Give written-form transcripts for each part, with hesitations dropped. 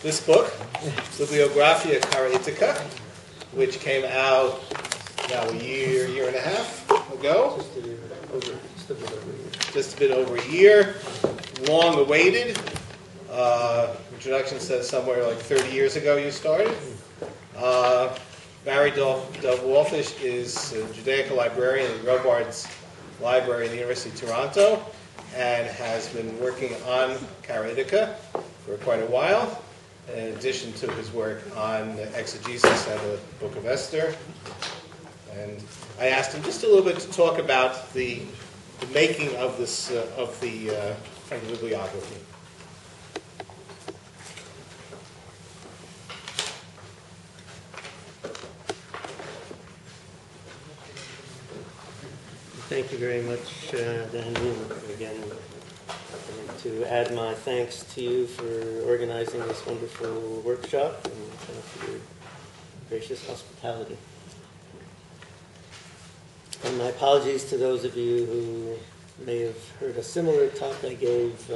this book, Bibliographia Karaites, which came out now a year and a half ago. Just a bit over a year. Long awaited. Introduction says somewhere like 30 years ago you started. Barry Dove Walfish is a Judaica librarian at Robards Library in the University of Toronto and has been working on Karaite for quite a while, in addition to his work on exegesis and the Book of Esther. And I asked him just a little bit to talk about the making of this of the bibliography. Thank you very much, Daniel. Again, to add my thanks to you for organizing this wonderful workshop and for your gracious hospitality. And my apologies to those of you who may have heard a similar talk I gave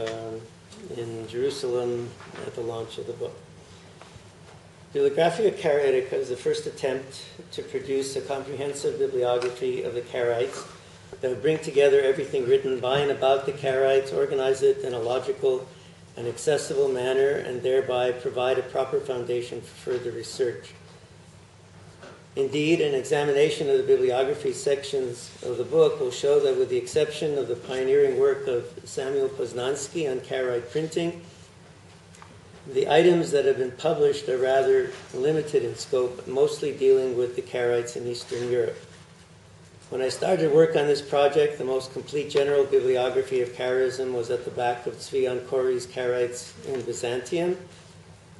in Jerusalem at the launch of the book. Bibliographia Karaite is the first attempt to produce a comprehensive bibliography of the Karaites that would bring together everything written by and about the Karaites, organize it in a logical and accessible manner, and thereby provide a proper foundation for further research. Indeed, an examination of the bibliography sections of the book will show that with the exception of the pioneering work of Samuel Poznansky on Karaite printing, the items that have been published are rather limited in scope, mostly dealing with the Karaites in Eastern Europe. When I started work on this project, the most complete general bibliography of Karaism was at the back of Tzvi Ankori's Karaites in Byzantium,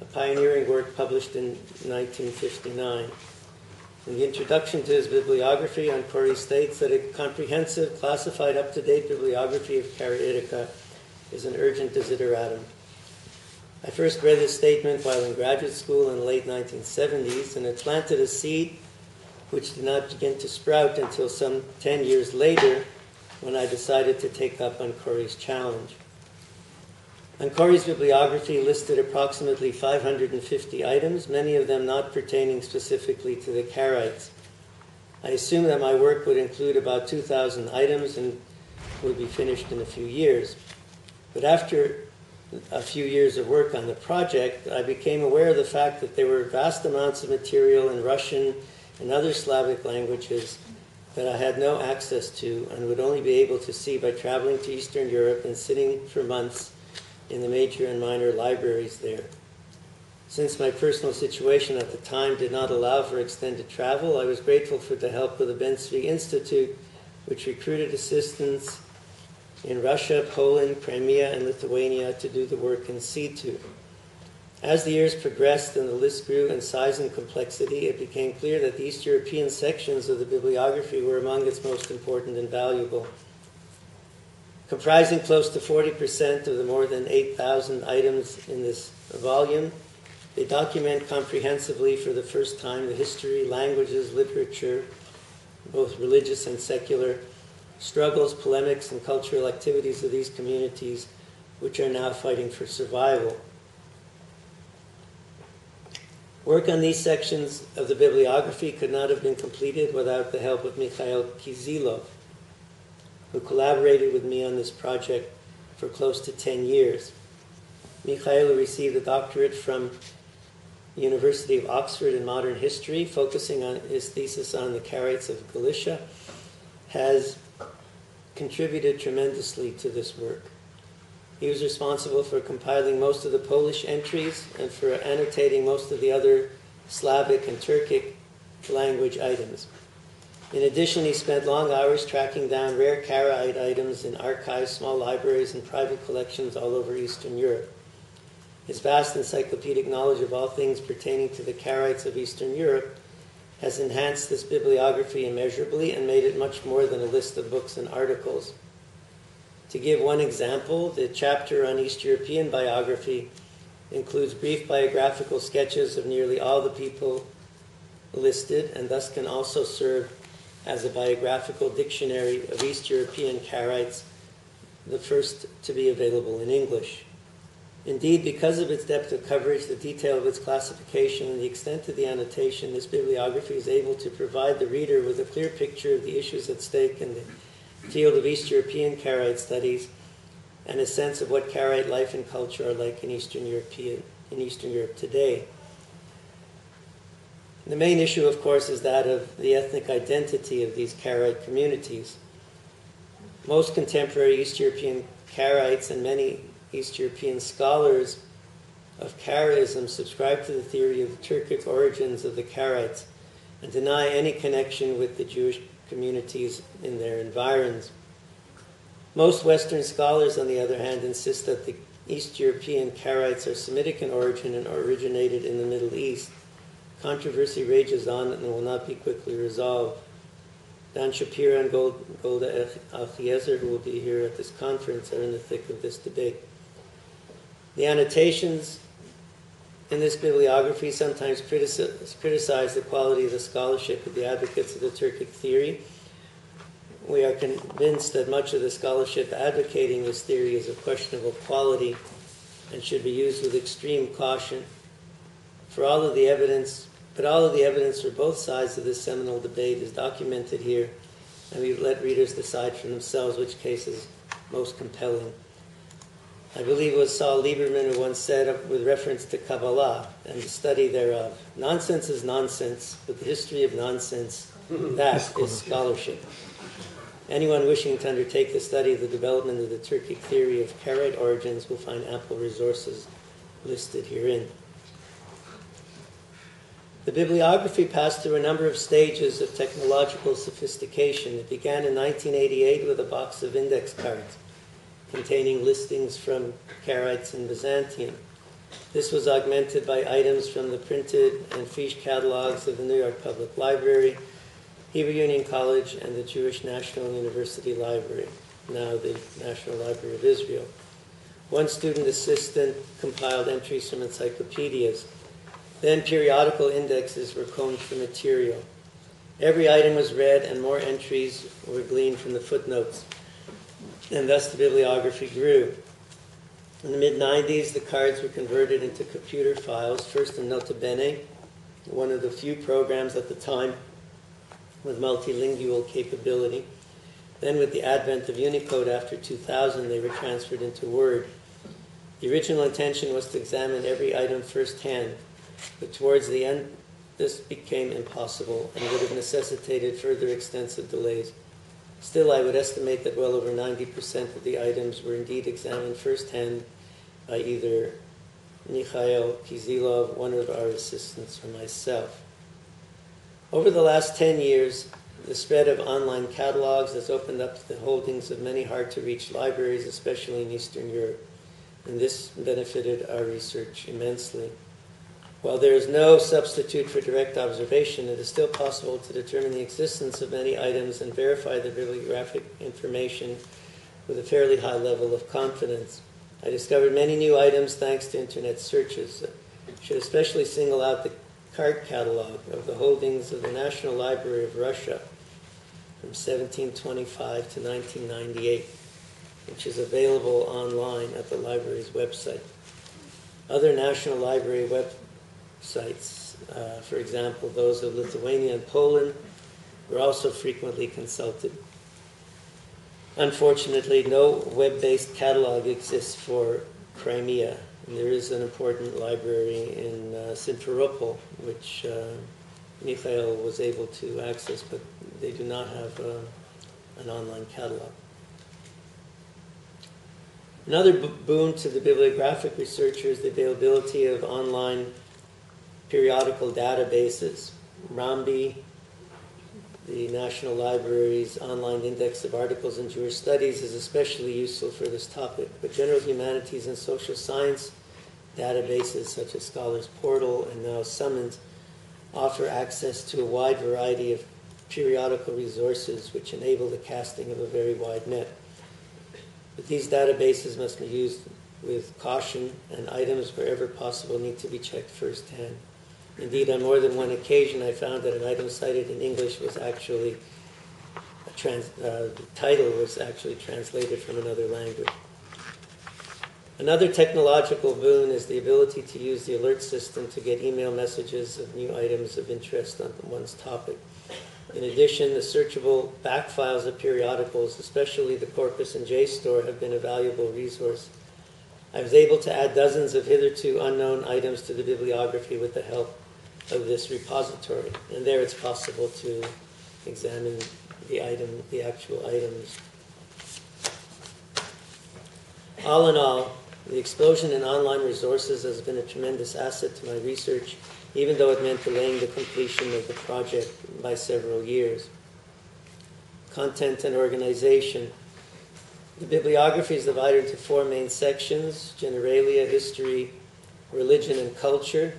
a pioneering work published in 1959. In the introduction to his bibliography, Ankori states that a comprehensive, classified, up-to-date bibliography of Karaite is an urgent desideratum. I first read this statement while in graduate school in the late 1970s, and it planted a seed which did not begin to sprout until some 10 years later when I decided to take up Ankori's challenge. Ankori's bibliography listed approximately 550 items, many of them not pertaining specifically to the Karaites. I assumed that my work would include about 2,000 items and would be finished in a few years. But after a few years of work on the project, I became aware of the fact that there were vast amounts of material in Russian and other Slavic languages that I had no access to and would only be able to see by traveling to Eastern Europe and sitting for months in the major and minor libraries there. Since my personal situation at the time did not allow for extended travel, I was grateful for the help of the Ben-Zvi Institute, which recruited assistants in Russia, Poland, Crimea, and Lithuania to do the work in situ. As the years progressed and the list grew in size and complexity, it became clear that the East European sections of the bibliography were among its most important and valuable. Comprising close to 40% of the more than 8,000 items in this volume, they document comprehensively for the first time the history, languages, literature, both religious and secular, struggles, polemics, and cultural activities of these communities, which are now fighting for survival. Work on these sections of the bibliography could not have been completed without the help of Mikhail Kizilov, who collaborated with me on this project for close to 10 years. Mikhail received a doctorate from the University of Oxford in modern history, focusing on his thesis on the Karaites of Galicia, has contributed tremendously to this work. He was responsible for compiling most of the Polish entries and for annotating most of the other Slavic and Turkic language items. In addition, he spent long hours tracking down rare Karaite items in archives, small libraries, and private collections all over Eastern Europe. His vast encyclopedic knowledge of all things pertaining to the Karaites of Eastern Europe has enhanced this bibliography immeasurably and made it much more than a list of books and articles. To give one example, the chapter on East European biography includes brief biographical sketches of nearly all the people listed, and thus can also serve as a biographical dictionary of East European Karaites, the first to be available in English. Indeed, because of its depth of coverage, the detail of its classification, and the extent of the annotation, this bibliography is able to provide the reader with a clear picture of the issues at stake in the field of East European Karaite studies and a sense of what Karaite life and culture are like in Eastern Europe today. The main issue, of course, is that of the ethnic identity of these Karaite communities. Most contemporary East European Karaites and many East European scholars of Karaism subscribe to the theory of the Turkic origins of the Karaites and deny any connection with the Jewish communities in their environs. Most Western scholars, on the other hand, insist that the East European Karaites are Semitic in origin and originated in the Middle East. Controversy rages on and will not be quickly resolved. Dan Shapira and Golda Achiezer, who will be here at this conference, are in the thick of this debate. The annotations in this bibliography sometimes criticize the quality of the scholarship of the advocates of the Turkic theory. We are convinced that much of the scholarship advocating this theory is of questionable quality and should be used with extreme caution. But all of the evidence for both sides of this seminal debate is documented here, and we let readers decide for themselves which case is most compelling. I believe it was Saul Lieberman who once said, with reference to Kabbalah and the study thereof, "Nonsense is nonsense, but the history of nonsense, that is scholarship." Anyone wishing to undertake the study of the development of the Turkic theory of Karaite origins will find ample resources listed herein. The bibliography passed through a number of stages of technological sophistication. It began in 1988 with a box of index cards containing listings from Karaites in Byzantium. This was augmented by items from the printed and fiche catalogs of the New York Public Library, Hebrew Union College, and the Jewish National University Library, now the National Library of Israel. One student assistant compiled entries from encyclopedias. Then periodical indexes were combed for material. Every item was read and more entries were gleaned from the footnotes. And thus the bibliography grew. In the mid-90s, the cards were converted into computer files, first in Nota Bene, one of the few programs at the time with multilingual capability. Then with the advent of Unicode after 2000, they were transferred into Word. The original intention was to examine every item firsthand, but towards the end, this became impossible and would have necessitated further extensive delays. Still, I would estimate that well over 90% of the items were indeed examined firsthand by either Mikhail Kizilov, one of our assistants, or myself. Over the last 10 years, the spread of online catalogs has opened up the holdings of many hard-to-reach libraries, especially in Eastern Europe, and this benefited our research immensely. While there is no substitute for direct observation, it is still possible to determine the existence of many items and verify the bibliographic information with a fairly high level of confidence. I discovered many new items thanks to internet searches. I should especially single out the card catalog of the holdings of the National Library of Russia from 1725 to 1998, which is available online at the library's website. Other National Library websites, for example, those of Lithuania and Poland, were also frequently consulted. Unfortunately, no web-based catalog exists for Crimea, and there is an important library in Simferopol, which Mikhail was able to access, but they do not have an online catalog. Another boon to the bibliographic researcher is the availability of online periodical databases. RAMBI, the National Library's online index of articles in Jewish studies, is especially useful for this topic, but general humanities and social science databases such as Scholars Portal and now Summons offer access to a wide variety of periodical resources which enable the casting of a very wide net. But these databases must be used with caution, and items wherever possible need to be checked firsthand. Indeed, on more than one occasion, I found that an item cited in English was actually, the title was actually translated from another language. Another technological boon is the ability to use the alert system to get email messages of new items of interest on one's topic. In addition, the searchable back files of periodicals, especially the Corpus and JSTOR, have been a valuable resource. I was able to add dozens of hitherto unknown items to the bibliography with the help of this repository. And there it's possible to examine the actual items. All in all, the explosion in online resources has been a tremendous asset to my research, even though it meant delaying the completion of the project by several years. Content and organization. The bibliography is divided into 4 main sections: generalia, history, religion, and culture.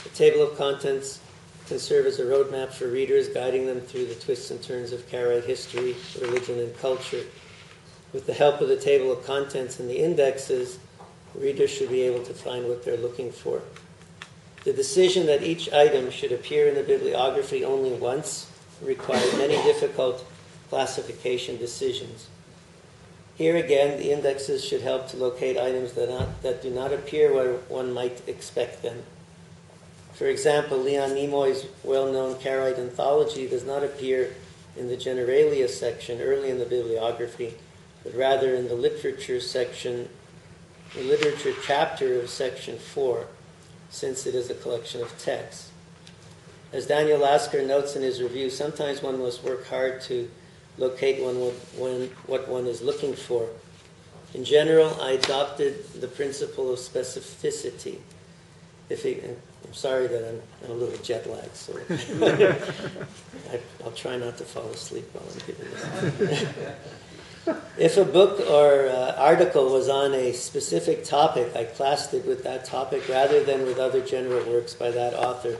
The table of contents can serve as a roadmap for readers, guiding them through the twists and turns of Karaite history, religion, and culture. With the help of the table of contents and the indexes, readers should be able to find what they're looking for. The decision that each item should appear in the bibliography only once required many difficult classification decisions. Here again, the indexes should help to locate items that do not appear where one might expect them. For example, Leon Nimoy's well-known Karaite anthology does not appear in the generalia section early in the bibliography, but rather in the literature section, the literature chapter of section 4, since it is a collection of texts. As Daniel Lasker notes in his review, sometimes one must work hard to locate what one is looking for. In general, I adopted the principle of specificity. I'm sorry that I'm a little jet lagged, so I'll try not to fall asleep while I'm giving this. If a book or article was on a specific topic, I classed it with that topic rather than with other general works by that author.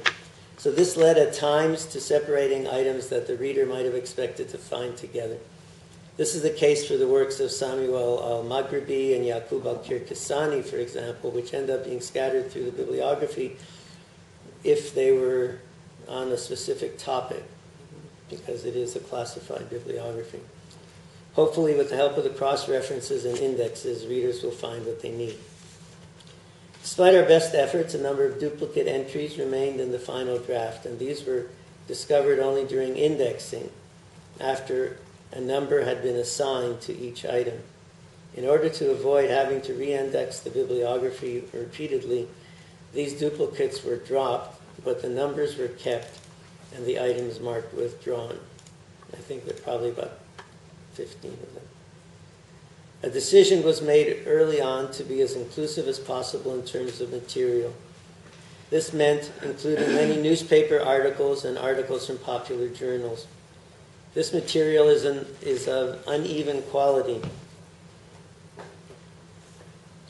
So this led at times to separating items that the reader might have expected to find together. This is the case for the works of Samuel al-Maghribi and Yaqub al-Kirkisani, for example, which end up being scattered through the bibliography if they were on a specific topic, because it is a classified bibliography. Hopefully, with the help of the cross-references and indexes, readers will find what they need. Despite our best efforts, a number of duplicate entries remained in the final draft, and these were discovered only during indexing, after a number had been assigned to each item. In order to avoid having to re-index the bibliography repeatedly, these duplicates were dropped, but the numbers were kept and the items marked withdrawn. I think there are probably about 15 of them. A decision was made early on to be as inclusive as possible in terms of material. This meant including many newspaper articles and articles from popular journals. This material is of uneven quality.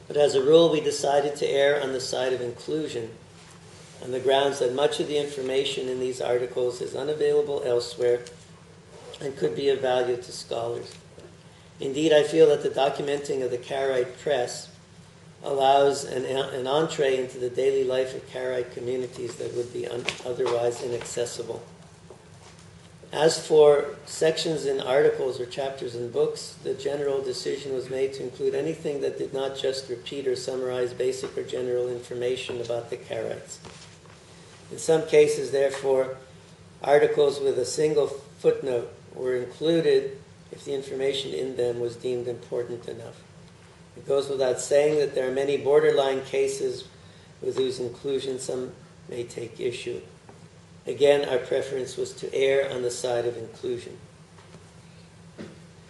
But as a rule, we decided to err on the side of inclusion, on the grounds that much of the information in these articles is unavailable elsewhere and could be of value to scholars. Indeed, I feel that the documenting of the Karaite press allows an entree into the daily life of Karaite communities that would be otherwise inaccessible. As for sections in articles or chapters in books, the general decision was made to include anything that did not just repeat or summarize basic or general information about the Karaites. In some cases, therefore, articles with a single footnote were included if the information in them was deemed important enough. It goes without saying that there are many borderline cases with whose inclusion some may take issue. Again, our preference was to err on the side of inclusion.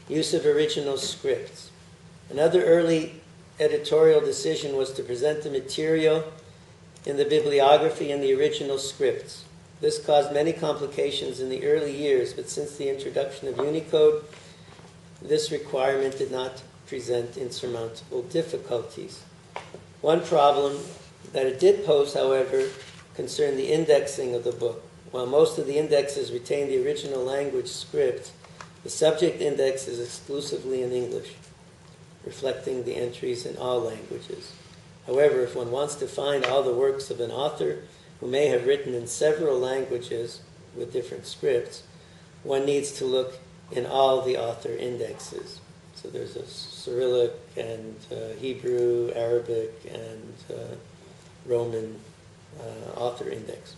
Use of original scripts. Another early editorial decision was to present the material in the bibliography in the original scripts. This caused many complications in the early years, but since the introduction of Unicode, this requirement did not present insurmountable difficulties. One problem that it did pose, however, concerned the indexing of the book. While most of the indexes retain the original language script, the subject index is exclusively in English, reflecting the entries in all languages. However, if one wants to find all the works of an author who may have written in several languages with different scripts, one needs to look in all the author indexes. So there's a Cyrillic and Hebrew, Arabic, and Roman author index.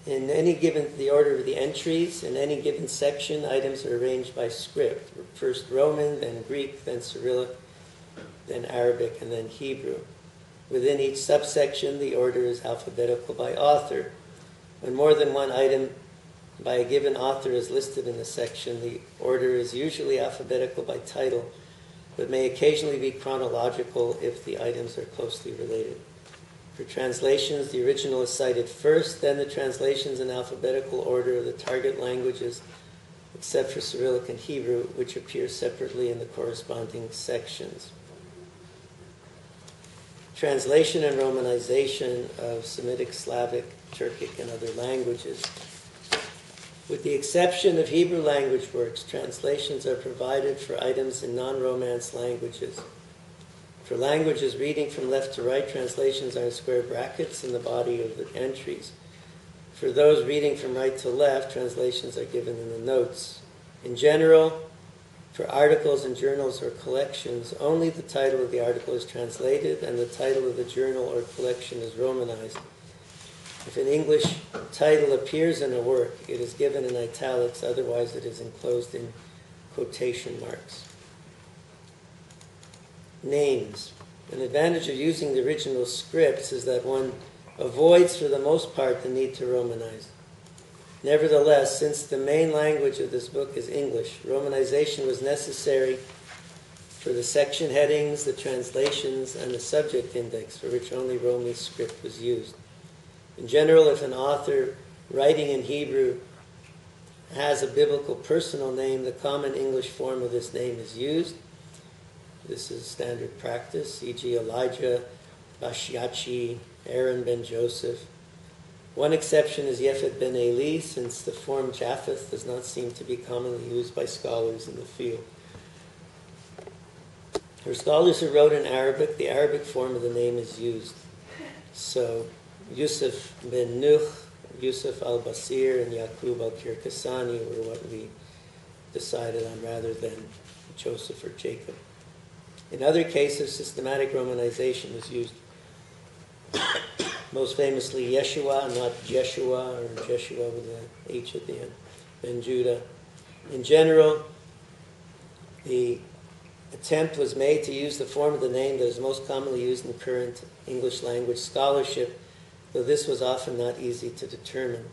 In any given, the order of the entries, in any given section, items are arranged by script. First Roman, then Greek, then Cyrillic, then Arabic, and then Hebrew. Within each subsection, the order is alphabetical by author. When more than one item by a given author is listed in a section, the order is usually alphabetical by title, but may occasionally be chronological if the items are closely related. For translations, the original is cited first, then the translations in alphabetical order of the target languages, except for Cyrillic and Hebrew, which appear separately in the corresponding sections. Translation and romanization of Semitic, Slavic, Turkic, and other languages. With the exception of Hebrew language works, translations are provided for items in non-Romance languages. For languages reading from left to right, translations are in square brackets in the body of the entries. For those reading from right to left, translations are given in the notes. In general, for articles in journals or collections, only the title of the article is translated and the title of the journal or collection is romanized. If an English title appears in a work, it is given in italics, otherwise it is enclosed in quotation marks. Names. An advantage of using the original scripts is that one avoids, for the most part, the need to romanize. Nevertheless, since the main language of this book is English, romanization was necessary for the section headings, the translations, and the subject index, for which only Roman script was used. In general, if an author writing in Hebrew has a biblical personal name, the common English form of this name is used. This is standard practice, e.g. Elijah, Bashiachi, Aaron ben Joseph. One exception is Yefet ben Eli, since the form Japheth does not seem to be commonly used by scholars in the field. For scholars who wrote in Arabic, the Arabic form of the name is used. So Yusuf ben Nuh, Yusuf al-Basir, and Yaqub al-Kirkasani were what we decided on rather than Joseph or Jacob. In other cases, systematic romanization was used. Most famously, Yeshua, not Jeshua, or Jeshua with an H at the end, Ben Judah. In general, the attempt was made to use the form of the name that is most commonly used in current English language scholarship, though this was often not easy to determine.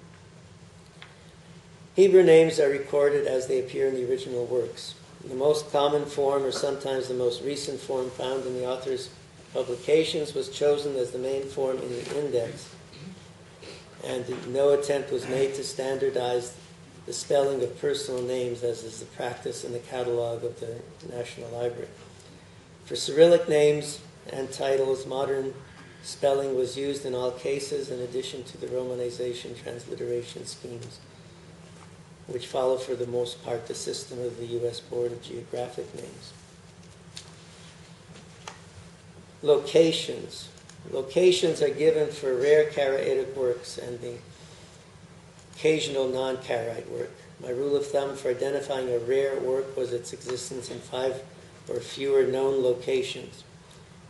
Hebrew names are recorded as they appear in the original works. The most common form, or sometimes the most recent form found in the author's publications, was chosen as the main form in the index, and no attempt was made to standardize the spelling of personal names, as is the practice in the catalog of the National Library. For Cyrillic names and titles, modern spelling was used in all cases, in addition to the romanization transliteration schemes, which follow for the most part the system of the U.S. Board of Geographic Names. Locations. Locations are given for rare Karaitic works and the occasional non-Karaite work. My rule of thumb for identifying a rare work was its existence in 5 or fewer known locations.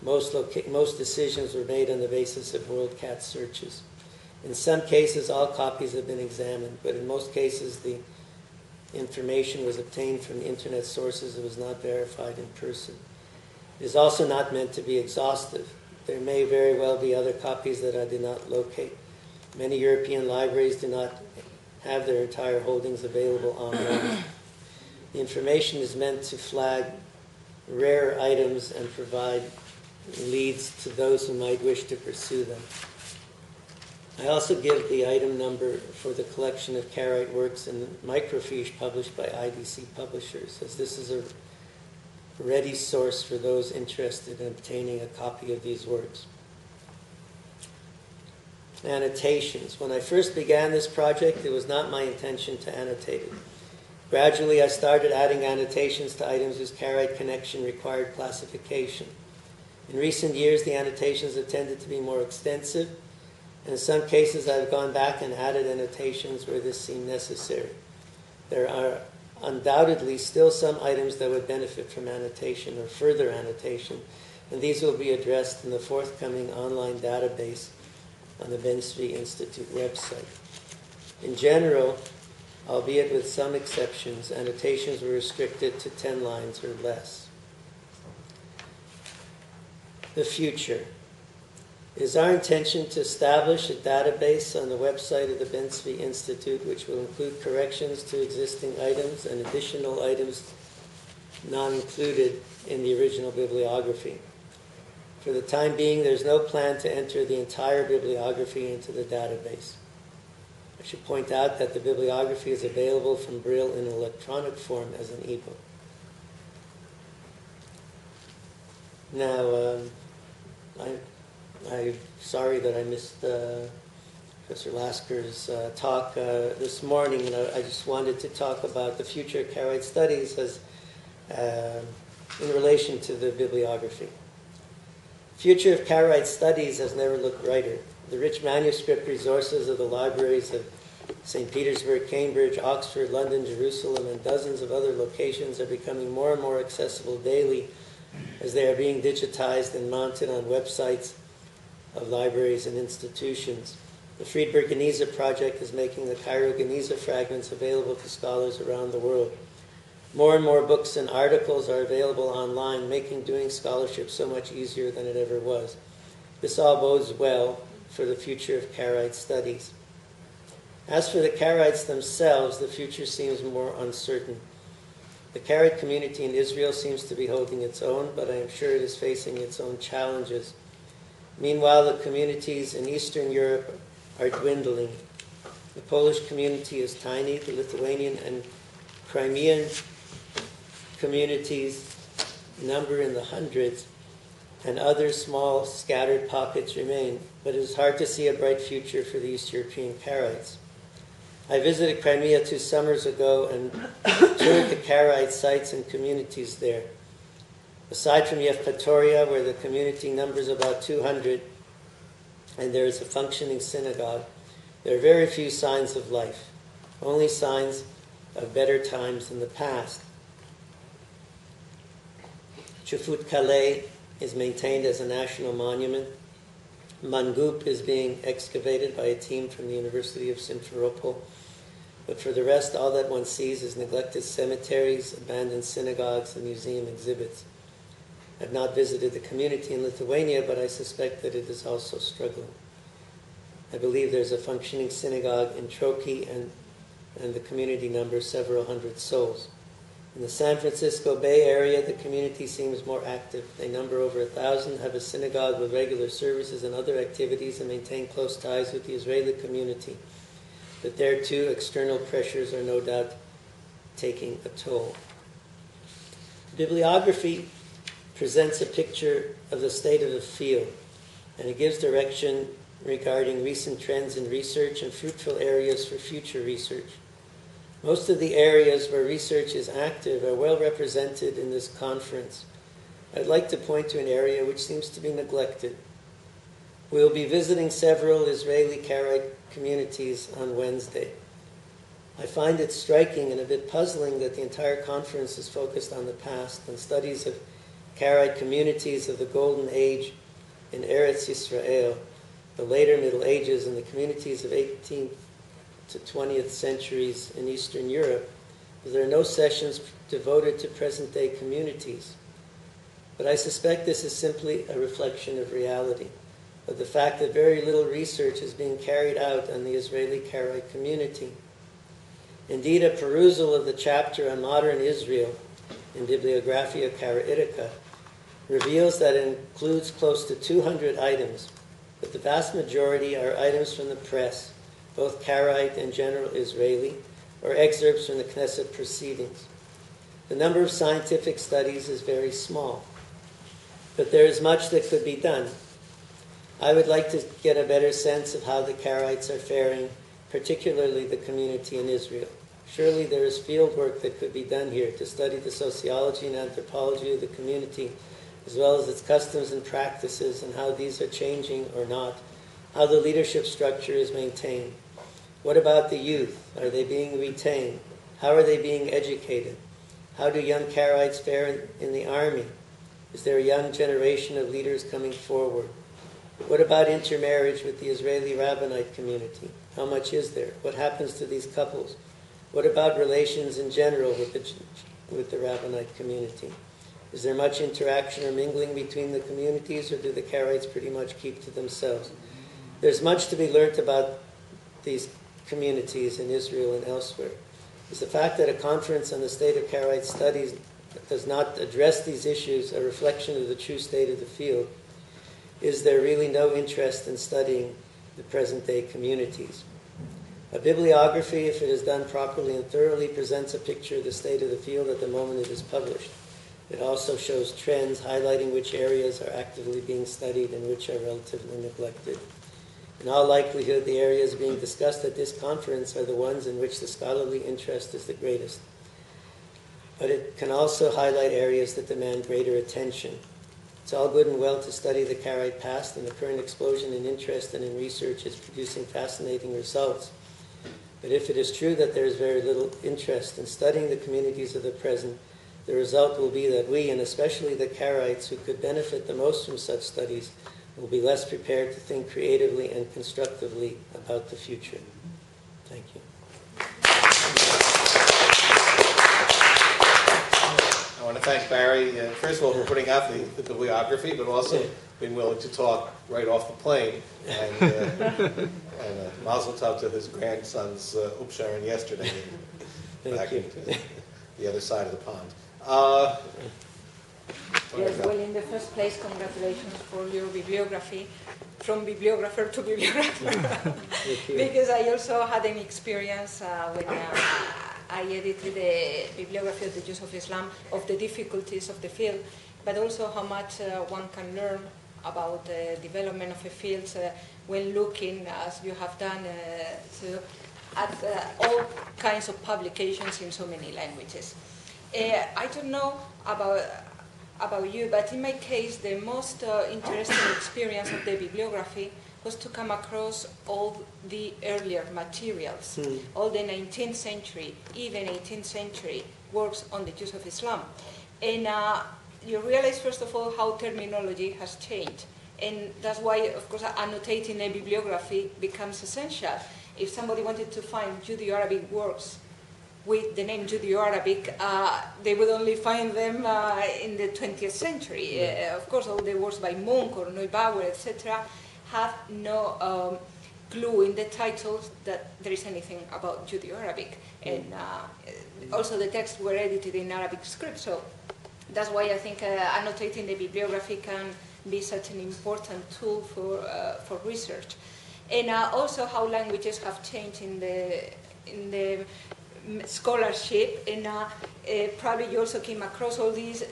Most decisions were made on the basis of WorldCat searches. In some cases, all copies have been examined, but in most cases, the information was obtained from internet sources that was not verified in person. It is also not meant to be exhaustive. There may very well be other copies that I did not locate. Many European libraries do not have their entire holdings available online. The information is meant to flag rare items and provide leads to those who might wish to pursue them. I also give the item number for the collection of Karaite works in microfiche published by IDC Publishers, as this is a ready source for those interested in obtaining a copy of these works. Annotations. When I first began this project, it was not my intention to annotate it. Gradually, I started adding annotations to items whose Karaite connection required classification. In recent years, the annotations have tended to be more extensive, and in some cases, I've gone back and added annotations where this seemed necessary. There are undoubtedly still some items that would benefit from annotation or further annotation, and these will be addressed in the forthcoming online database on the Ben-Zvi Institute website. In general, albeit with some exceptions, annotations were restricted to 10 lines or less. The future. It is our intention to establish a database on the website of the Ben-Zvi Institute which will include corrections to existing items and additional items not included in the original bibliography. For the time being, there's no plan to enter the entire bibliography into the database. I should point out that the bibliography is available from Brill in electronic form as an ebook. Now, I'm sorry that I missed Professor LASKER's talk this morning, and I just wanted to talk about the future of Karaite studies as in relation to the bibliography. Future of Karaite studies has never looked brighter. The rich manuscript resources of the libraries of St. Petersburg, Cambridge, Oxford, London, Jerusalem, and dozens of other locations are becoming more and more accessible daily as they are being digitized and mounted on websites of libraries and institutions. The Friedberg Geniza project is making the Cairo Geniza fragments available to scholars around the world. More and more books and articles are available online, making doing scholarship so much easier than it ever was. This all bodes well for the future of Karaite studies. As for the Karaites themselves, the future seems more uncertain. The Karaite community in Israel seems to be holding its own, but I am sure it is facing its own challenges. Meanwhile, the communities in Eastern Europe are dwindling. The Polish community is tiny, the Lithuanian and Crimean communities number in the hundreds, and other small scattered pockets remain, but it is hard to see a bright future for the East European Karaites. I visited Crimea 2 summers ago and toured the Karaite sites and communities there. Aside from Yevpatoria, where the community numbers about 200, and there is a functioning synagogue, there are very few signs of life, only signs of better times in the past. Chufut Calais is maintained as a national monument. Mangup is being excavated by a team from the University of Simferopol. But for the rest, all that one sees is neglected cemeteries, abandoned synagogues, and museum exhibits. I've not visited the community in Lithuania, but I suspect that it is also struggling. I believe there's a functioning synagogue in Troki, and the community numbers several hundred souls. In the San Francisco Bay Area, the community seems more active. They number over 1,000, have a synagogue with regular services and other activities, and maintain close ties with the Israeli community. But there, too, external pressures are no doubt taking a toll. Bibliography presents a picture of the state of the field, and it gives direction regarding recent trends in research and fruitful areas for future research. Most of the areas where research is active are well represented in this conference. I'd like to point to an area which seems to be neglected. We will be visiting several Israeli Karaite communities on Wednesday. I find it striking and a bit puzzling that the entire conference is focused on the past and studies of Karaite communities of the Golden Age in Eretz Yisrael, the later Middle Ages, and the communities of 18th to 20th centuries in Eastern Europe. There are no sessions devoted to present-day communities. But I suspect this is simply a reflection of reality, of the fact that very little research is being carried out on the Israeli Karaite community. Indeed, a perusal of the chapter on modern Israel in Bibliographia Karaitica reveals that it includes close to 200 items, but the vast majority are items from the press, both Karaite and general Israeli, or excerpts from the Knesset proceedings. The number of scientific studies is very small, but there is much that could be done. I would like to get a better sense of how the Karaites are faring, particularly the community in Israel. Surely there is field work that could be done here to study the sociology and anthropology of the community, as well as its customs and practices and how these are changing or not, how the leadership structure is maintained. What about the youth? Are they being retained? How are they being educated? How do young Karaites fare in the army? Is there a young generation of leaders coming forward? What about intermarriage with the Israeli Rabbinite community? How much is there? What happens to these couples? What about relations in general with the Rabbinite community? Is there much interaction or mingling between the communities, or do the Karaites pretty much keep to themselves? There's much to be learnt about these communities in Israel and elsewhere. Is the fact that a conference on the state of Karaite studies does not address these issues a reflection of the true state of the field? Is there really no interest in studying the present-day communities? A bibliography, if it is done properly and thoroughly, presents a picture of the state of the field at the moment it is published. It also shows trends highlighting which areas are actively being studied and which are relatively neglected. In all likelihood, the areas being discussed at this conference are the ones in which the scholarly interest is the greatest. But it can also highlight areas that demand greater attention. It's all good and well to study the Karaite past, and the current explosion in interest and in research is producing fascinating results. But if it is true that there is very little interest in studying the communities of the present, the result will be that we, and especially the Karaites who could benefit the most from such studies, will be less prepared to think creatively and constructively about the future. Thank you. I want to thank Barry, first of all, for putting out the bibliography, but also being willing to talk right off the plane. And mazel tov to his grandson's upsharon yesterday, back into the other side of the pond. Yes, well, in the first place, congratulations for your bibliography, from bibliographer to bibliographer. Because I also had an experience when I edited the bibliography of the Jews of Islam, of the difficulties of the field, but also how much one can learn about the development of a field when looking, as you have done, at all kinds of publications in so many languages. I don't know about you, but in my case, the most interesting experience of the bibliography was to come across all the earlier materials, all the 19th century, even 18th century works on the Jews of Islam. And you realize, first of all, how terminology has changed. And that's why, of course, annotating a bibliography becomes essential. If somebody wanted to find Judeo-Arabic works with the name Judeo-Arabic, they would only find them in the 20th century. Of course, all the works by Monk or Neubauer, etc., have no clue in the titles that there is anything about Judeo-Arabic. And also the texts were edited in Arabic script, so that's why I think annotating the bibliography can be such an important tool for research. And also how languages have changed in the scholarship, and probably you also came across all these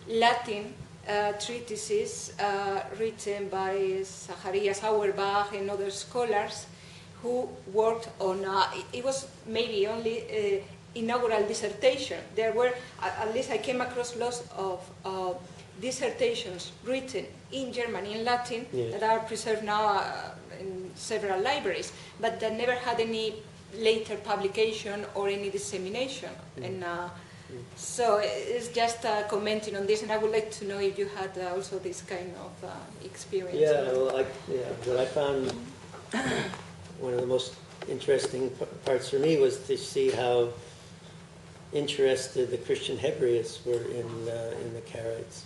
Latin treatises written by Zacharias Auerbach and other scholars who worked on, it was maybe only inaugural dissertation. There were, at least I came across lots of dissertations written in German, in Latin, that are preserved now in several libraries, but that never had any later publication or any dissemination. And so it's just commenting on this, and I would like to know if you had also this kind of experience. Yeah, well, what I found one of the most interesting parts for me was to see how interested the Christian Hebraists were in the Karaites.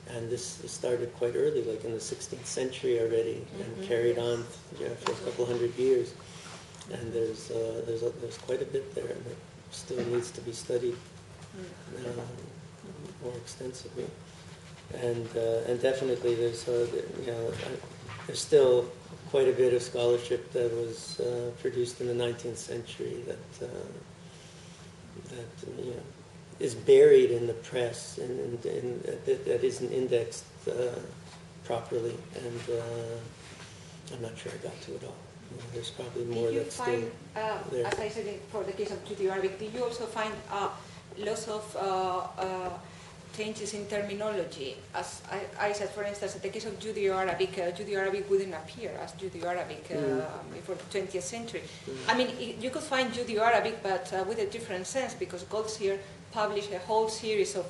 And this started quite early, like in the 16th century already, and carried on for a couple hundred years. And there's quite a bit there that still needs to be studied more extensively. And definitely there's still quite a bit of scholarship that was produced in the 19th century that is buried in the press and that isn't indexed properly, and I'm not sure I got to it all. There's probably more that's still there. As I said, for the case of Judeo-Arabic, did you also find lots of changes in terminology. As I said, for instance, in the case of Judeo-Arabic, Judeo-Arabic wouldn't appear as Judeo-Arabic before the 20th century. I mean, you could find Judeo-Arabic, but with a different sense, because Goldstein published a whole series of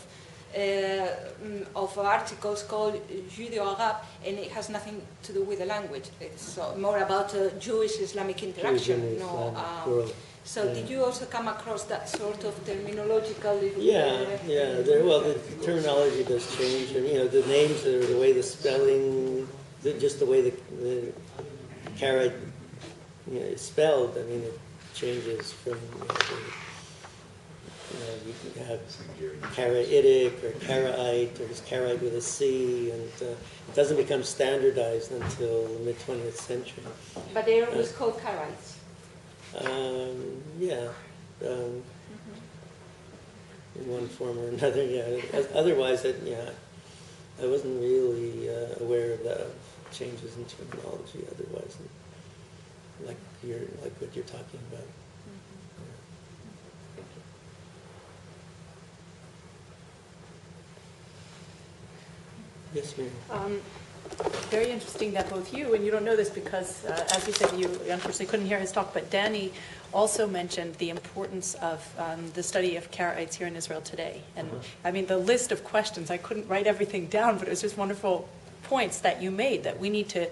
articles called Judeo-Arab, and it has nothing to do with the language. It's more about Jewish-Islamic interaction. Did you also come across that sort of terminological? Yeah. Well, the terminology does change, and the names, or the way the spelling, just the way the Karaite is spelled. I mean, it changes from. You can have Karaitic or Karaite, or just Karaite with a C, and it doesn't become standardized until the mid-20th century. But they're always called Karaites. In one form or another, Otherwise, I wasn't really aware of the changes in terminology. Otherwise, like what you're talking about. Yes, ma'am. Very interesting that both you, and you don't know this because, as you said, you unfortunately couldn't hear his talk, but Danny also mentioned the importance of the study of Karaites here in Israel today. And I mean, the list of questions, I couldn't write everything down, but it was just wonderful points that you made, that we need to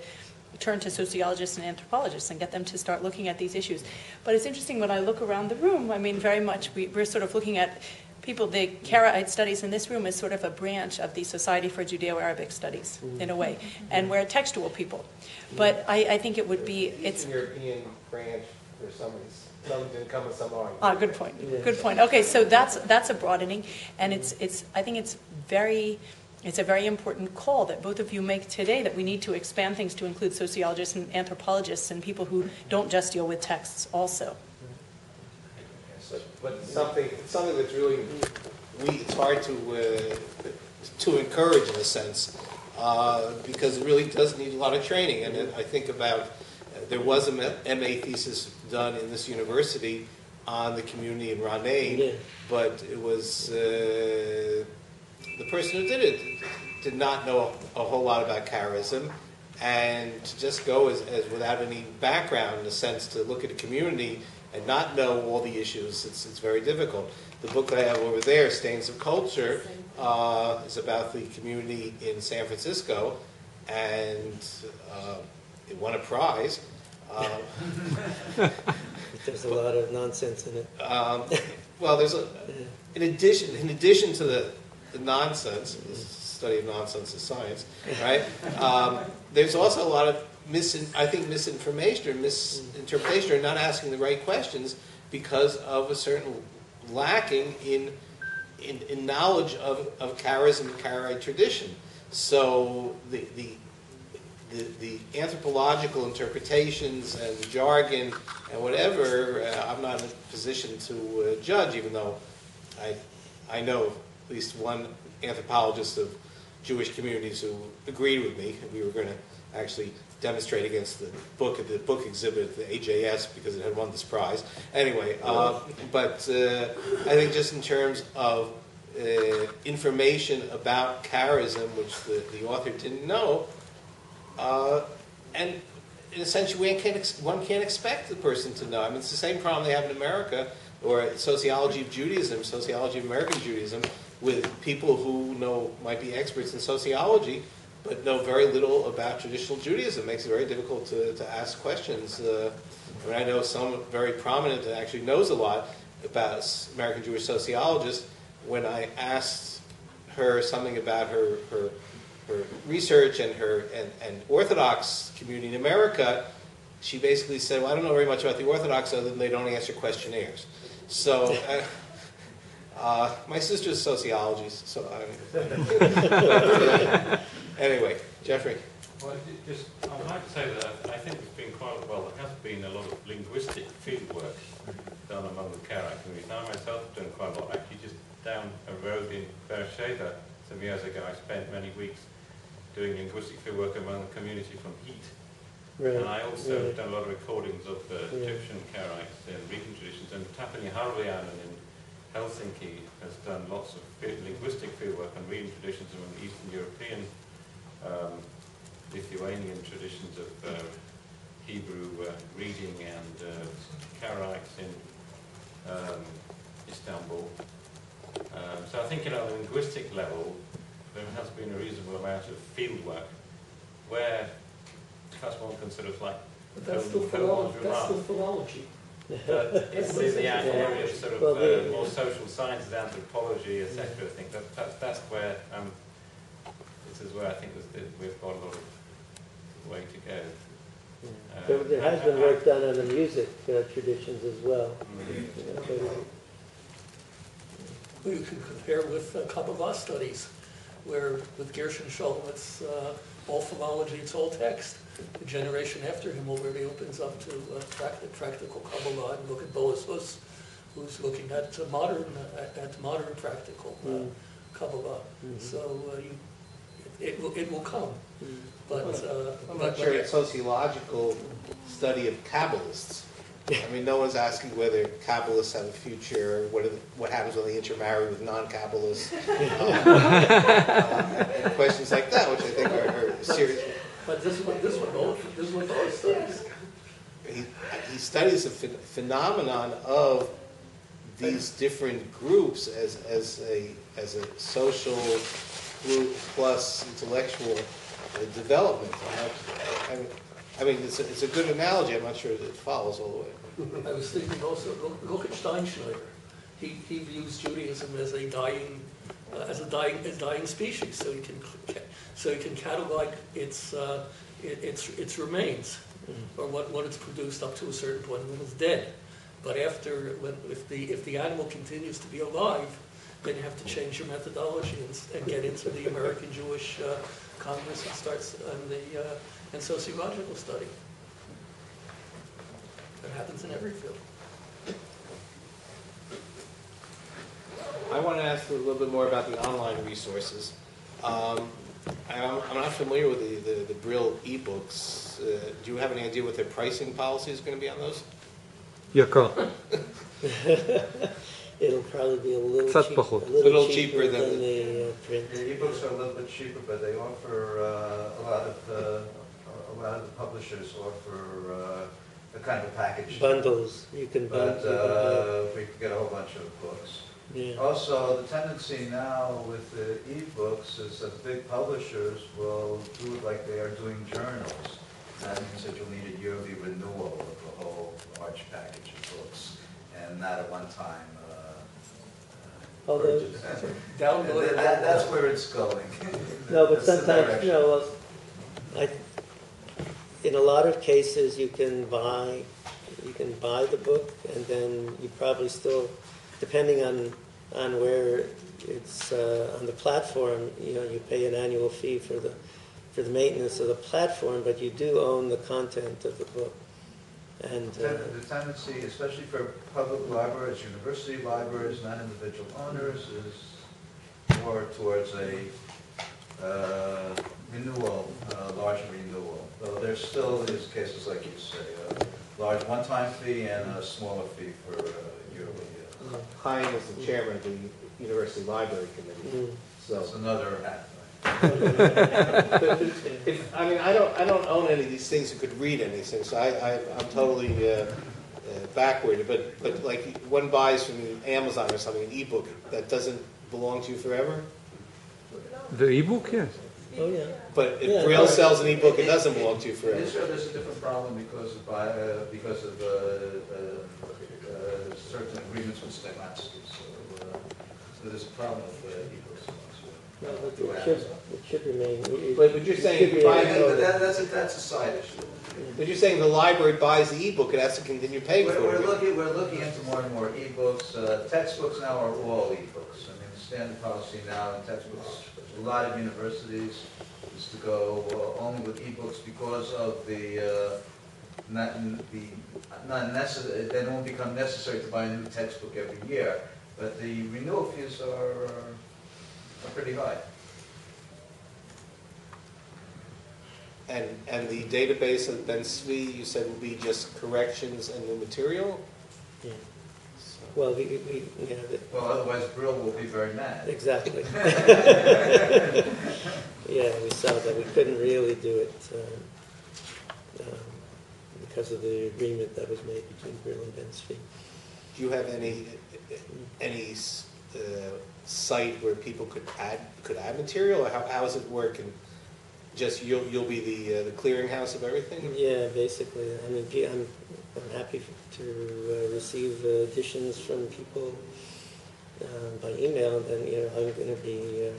turn to sociologists and anthropologists and get them to start looking at these issues. But it's interesting when I look around the room, I mean, very much we're sort of looking at people, the Karaite studies in this room is sort of a branch of the Society for Judeo-Arabic Studies, in a way, and we're textual people. But I think it would be, it's an European branch for some reason. Some didn't come with some are. Good point. Yeah. Good point. Okay, so that's a broadening, and I think it's a very important call that both of you make today, that we need to expand things to include sociologists and anthropologists and people who don't just deal with texts also. But something that's really, it's hard to encourage in a sense, because it really does need a lot of training. And I think about, there was a MA thesis done in this university on the community in Ranain, but it was, the person who did it did not know a whole lot about Karaism, and to just go as without any background, in a sense, to look at a community and not know all the issues, it's very difficult. The book that I have over there, Stains of Culture, is about the community in San Francisco, and it won a prize. There's a lot of nonsense in it. Well, there's in addition to the nonsense, the study of nonsense is science, right? There's also a lot of misinformation or misinterpretation, or not asking the right questions because of a certain lacking in knowledge of Karaism and Karaite tradition. So the anthropological interpretations and jargon and whatever, I'm not in a position to judge, even though I know at least one anthropologist of Jewish communities who agreed with me. We were going to actually demonstrate against the book at the book exhibit at the AJS because it had won this prize. Anyway, but I think just in terms of information about Karaism, which the author didn't know, and in a sense one can't expect the person to know. I mean, it's the same problem they have in America, or sociology of Judaism, sociology of American Judaism, with people who might be experts in sociology, but know very little about traditional Judaism. It makes it very difficult to ask questions. I know someone very prominent that actually knows a lot about American Jewish sociologists. When I asked her something about her research and and Orthodox community in America, she basically said, well, I don't know very much about the Orthodox other than they don't answer questionnaires. So my sister's sociology, so anyway, Jeffrey. Well, I'd like to say that I think there's been there has been a lot of linguistic fieldwork done among the Karaite communities. I myself have done quite a lot. Actually, just down a road in Beersheba some years ago, I spent many weeks doing linguistic fieldwork among the community from Heat. Right. And I also have done a lot of recordings of Egyptian Karaites and Rican traditions, and Tapani Harlian in Helsinki has done lots of linguistic fieldwork on reading traditions among Eastern European, Lithuanian traditions of Hebrew reading and Karaites in Istanbul. So I think, on a linguistic level, there has been a reasonable amount of fieldwork where perhaps one considers like But that's still philology. It's in the area of sort of more social sciences, anthropology, etc. I think that's where this is where I think we've got a lot of way to go. There has been work done on the music traditions as well. Well, you can compare with Kabbalah studies, where with Gershon Sholem, it's all philology, it's all text. The generation after him already opens up to practical Kabbalah, and look at Boaz Hus, who's looking at modern practical Kabbalah. So it will come. But I'm not sure it's sociological study of Kabbalists. I mean, no one's asking whether Kabbalists have a future, what happens when they intermarry with non-Kabbalists, and questions like that, which I think are serious. But this is what Boaz studies. He studies the phenomenon of these different groups as a social group plus intellectual development. I mean, it's a good analogy. I'm not sure that it follows all the way. I was thinking also, look at Steinschneider. He views Judaism as a dying species, so he can catalog its remains, or what it's produced up to a certain point when it's dead. But if the animal continues to be alive, then you have to change your methodology and get into the American Jewish Congress and sociological study. That happens in every field. I want to ask a little bit more about the online resources. I'm not familiar with the Brill ebooks. Do you have any idea what their pricing policy is going to be on those? Яка? It'll probably be a little cheaper than the print. The ebooks are a little bit cheaper, but they offer a lot of the publishers offer a kind of package. Bundles. You can bundle. We can get a whole bunch of books. Yeah. Also, the tendency now with the ebooks is that big publishers will do it like they are doing journals. That means that you'll need a yearly renewal of the whole large package of books, and not at one time. Although, that's where it's going. no, but sometimes, in a lot of cases, you can buy the book, and then you probably still, depending on where it's on the platform, you pay an annual fee for the maintenance of the platform, but you do own the content of the book. And the tendency, especially for public libraries, university libraries, not individual owners, is more towards a renewal, large renewal. Though there still is cases, like you say, a large one-time fee and a smaller fee for yearly. Chaim is the chairman of the University Library Committee. So that's another hat. I don't own any of these things. You could read anything, so I'm totally backward. But like one buys from Amazon or something, an ebook that doesn't belong to you forever. The ebook, yes. oh yeah. But if Braille sells an ebook, it doesn't belong to you In forever. Israel, there's a different problem because of certain agreements with Stematsky. So there's a problem with ebooks. No, but it should remain. But you're saying if you buy that's a side issue. But you're saying the library buys the ebook, it has to continue paying for it. We're looking into more and more ebooks. Textbooks now are all ebooks. I mean, the standard policy now in textbooks, a lot of universities is to go only with ebooks because of they don't become necessary to buy a new textbook every year. But the renewal fees are pretty high. And the database of Ben Svi, you said, will be just corrections and new material? Yeah. Well, Well, otherwise Brill will be very mad. exactly. Yeah, we saw that we couldn't really do it because of the agreement that was made between Brill and Ben-Zvi. Do you have any site where people could add material, or how does it work? And just you'll be the clearinghouse of everything? Yeah, basically. I mean, I'm happy to receive additions from people by email, and then I'm going to be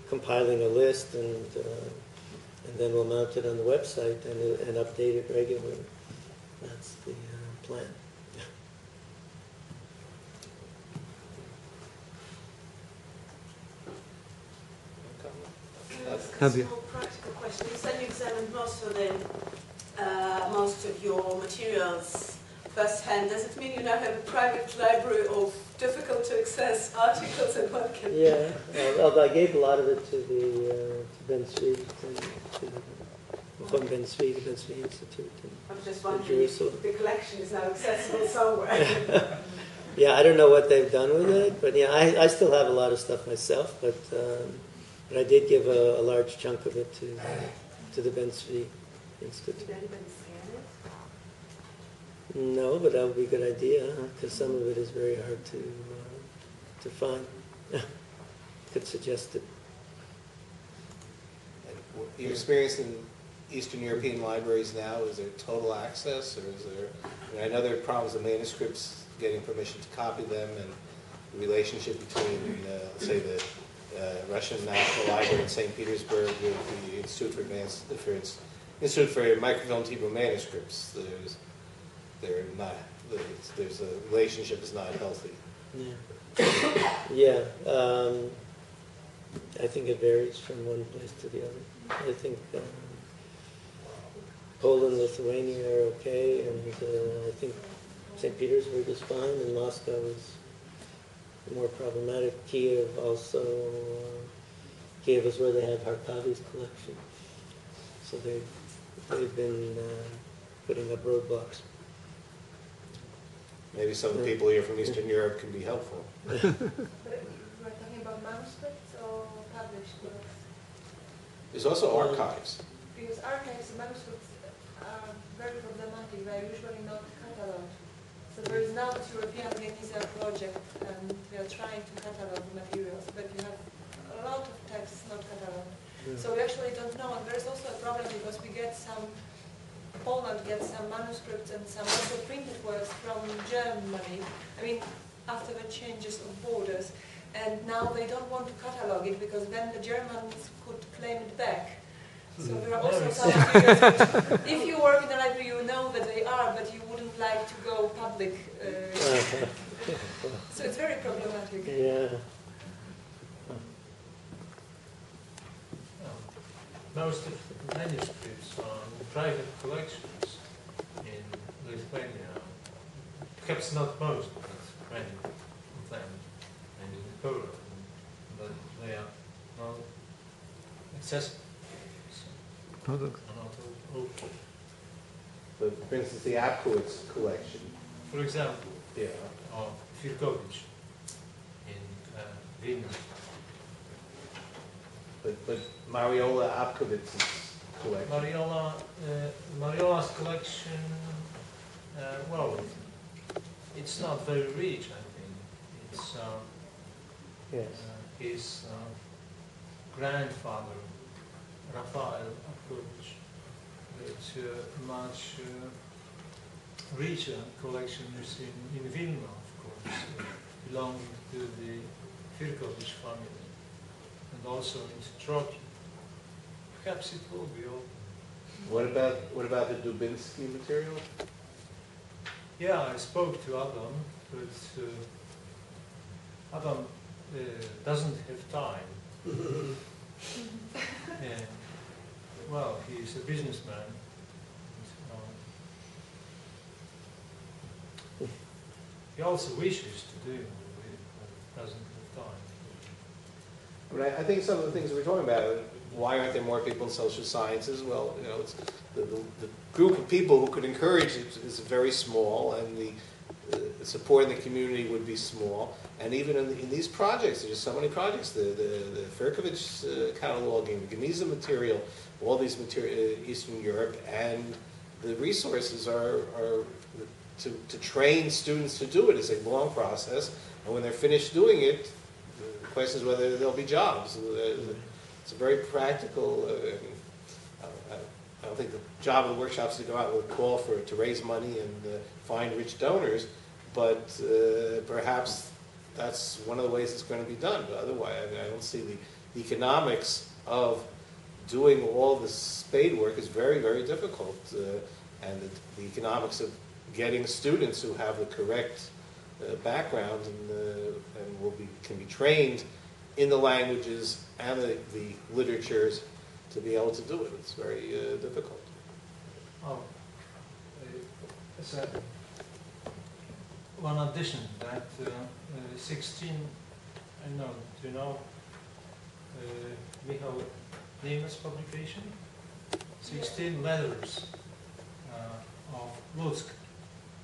compiling a list, and then we'll mount it on the website and update it regularly. That's the plan. A small practical question. You said you examined most of your materials firsthand. Does it mean you now have a private library of difficult to access articles and one can? Yeah, I gave a lot of it to Ben-Zvi, from Ben-Zvi, the Ben-Zvi Institute. I'm just wondering if the collection is now accessible somewhere. Yeah, I don't know what they've done with it, but yeah, I still have a lot of stuff myself, but I did give a large chunk of it to the Ben-Zvi Institute. Did anybody scan it? No, but that would be a good idea, because some of it is very hard to find. Could suggest it. Your experience in Eastern European libraries now, is there total access, or is there, I know there are problems with manuscripts, getting permission to copy them, and the relationship between, say, the Russian National Library in St. Petersburg with the Institute for Microfilmed Hebrew Manuscripts. There's a relationship is not healthy. Yeah. I think it varies from one place to the other. I think Poland, Lithuania are okay, and I think St. Petersburg is fine, and Moscow is more problematic. Kiev also, Kiev is where they have Harkavi's collection. So they've been putting up roadblocks. Maybe some of the people here from Eastern Europe can be helpful. But we're talking about manuscripts or published works? There's also archives. Because archives and manuscripts are very problematic. They're usually not catalogued. So there is now this European Genisa project, and we are trying to catalog the materials, but you have a lot of texts not cataloged. So we actually don't know, and there's also a problem because Poland gets some manuscripts and some also printed works from Germany. I mean, after the changes of borders, and now they don't want to catalog it because then the Germans could claim it back. So there are also some materials which, if you work in the library, you know that they are, but you wouldn't like to go public. So it's very problematic. Yeah. Most of the manuscripts are in private collections in Lithuania. Perhaps not most, but many of them, and in Poland, but they are not accessible. So, are not open. But for instance, the Apkowitz collection. For example, Yeah. or Firkovich in Vienna. But Mariola Apkowitz's collection. Mariola's collection, well, it's not very rich, I think. It's Yes. his grandfather, Rafael Apkowicz. It's a much richer collection is in Vilna, of course, belonging to the Firkovich family, and also in Troki. Perhaps it will be open. What about the Dubinsky material? Yeah, I spoke to Adam, but Adam doesn't have time. And, well, he's a businessman. He also wishes to do it, but doesn't have time. I mean, I think some of the things we're talking about, why aren't there more people in social sciences? Well, it's the group of people who could encourage it is very small, and support in the community would be small. And even in these projects, there's just so many projects, the Ferkovich cataloging, the Gemiza material, all these material, Eastern Europe, and the resources are to train students to do it is a long process. And when they're finished doing it, the question is whether there'll be jobs. It's a very practical, I don't think the job of the workshop is to go out with a call to raise money and find rich donors, but perhaps that's one of the ways it's going to be done. But otherwise, I don't see the economics of doing all the spade work is very, very difficult, and the economics of getting students who have the correct background and can be trained in the languages and the literatures to be able to do it. It's very difficult. One addition that 16, I know, do you know Michał Neyman's publication? 16 letters of Lutsk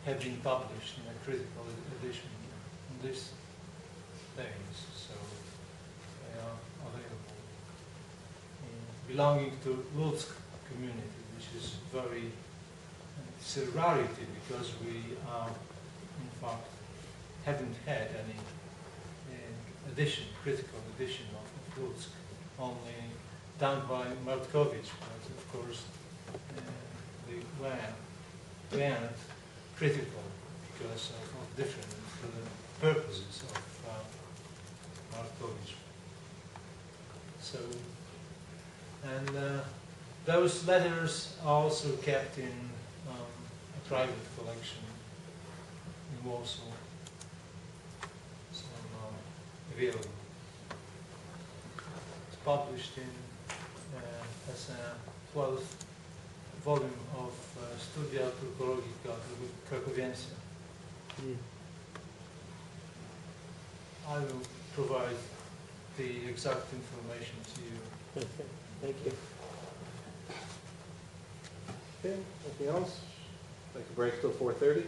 have been published in a critical edition in these days, so they are available. Belonging to Lutsk community, which is it's a rarity because we in fact haven't had any critical edition of Lutsk, only done by Martkovich, but of course they weren't critical because of different purposes of Martkovich. So, and those letters are also kept in a private collection in Warsaw, so available. It's published as a 12th volume of Studia Turkologica Krakowiense. I will provide the exact information to you. Okay, thank you. Okay, anything else? Take a break till 4:30.